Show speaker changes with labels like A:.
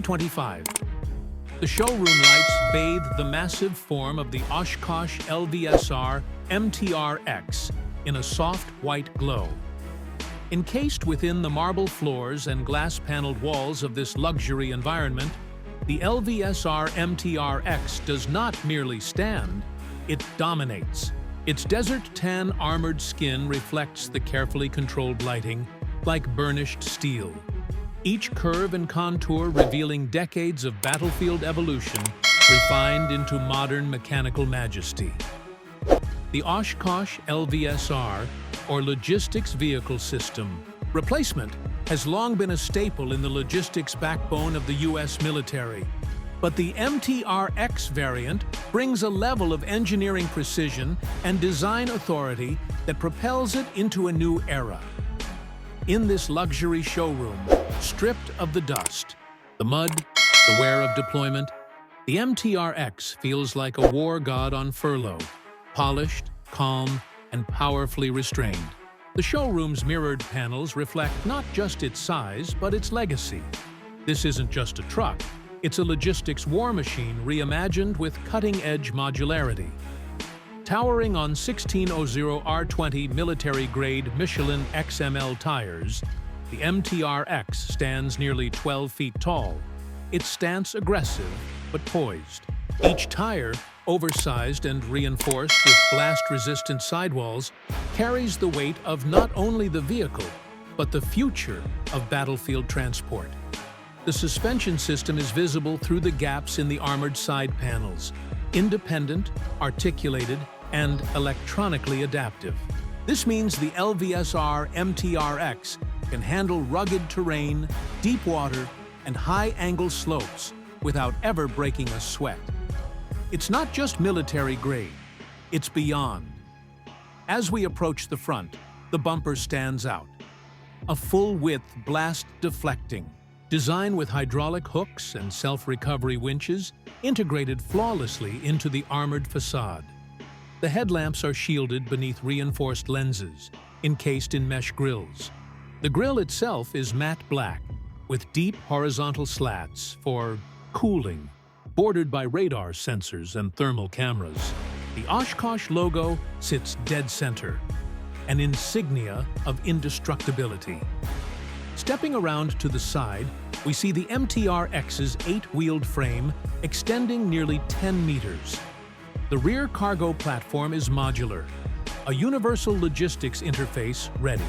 A: 2025. The showroom lights bathe the massive form of the Oshkosh LVSR MTR-X in a soft white glow. Encased within the marble floors and glass-paneled walls of this luxury environment, the LVSR MTR-X does not merely stand, it dominates. Its desert tan armored skin reflects the carefully controlled lighting, like burnished steel. Each curve and contour revealing decades of battlefield evolution refined into modern mechanical majesty. The Oshkosh LVSR, or Logistics Vehicle System, replacement has long been a staple in the logistics backbone of the U.S. military. But the MTR-X variant brings a level of engineering precision and design authority that propels it into a new era. In this luxury showroom, stripped of the dust, the mud, the wear of deployment, the MTR-X feels like a war god on furlough, polished, calm, and powerfully restrained. The showroom's mirrored panels reflect not just its size, but its legacy. This isn't just a truck, it's a logistics war machine reimagined with cutting-edge modularity. Towering on 1600 R20 military-grade Michelin XML tires, the MTR-X stands nearly 12 feet tall, its stance aggressive but poised. Each tire, oversized and reinforced with blast-resistant sidewalls, carries the weight of not only the vehicle, but the future of battlefield transport. The suspension system is visible through the gaps in the armored side panels, independent, articulated, and electronically adaptive. This means the LVSR MTR-X can handle rugged terrain, deep water, and high-angle slopes without ever breaking a sweat. It's not just military grade, it's beyond. As we approach the front, the bumper stands out. A full-width blast deflecting, designed with hydraulic hooks and self-recovery winches, integrated flawlessly into the armored facade. The headlamps are shielded beneath reinforced lenses, encased in mesh grills. The grille itself is matte black, with deep horizontal slats for cooling, bordered by radar sensors and thermal cameras. The Oshkosh logo sits dead center, an insignia of indestructibility. Stepping around to the side, we see the MTR-X's 8-wheeled frame extending nearly 10 meters. The rear cargo platform is modular, a universal logistics interface ready.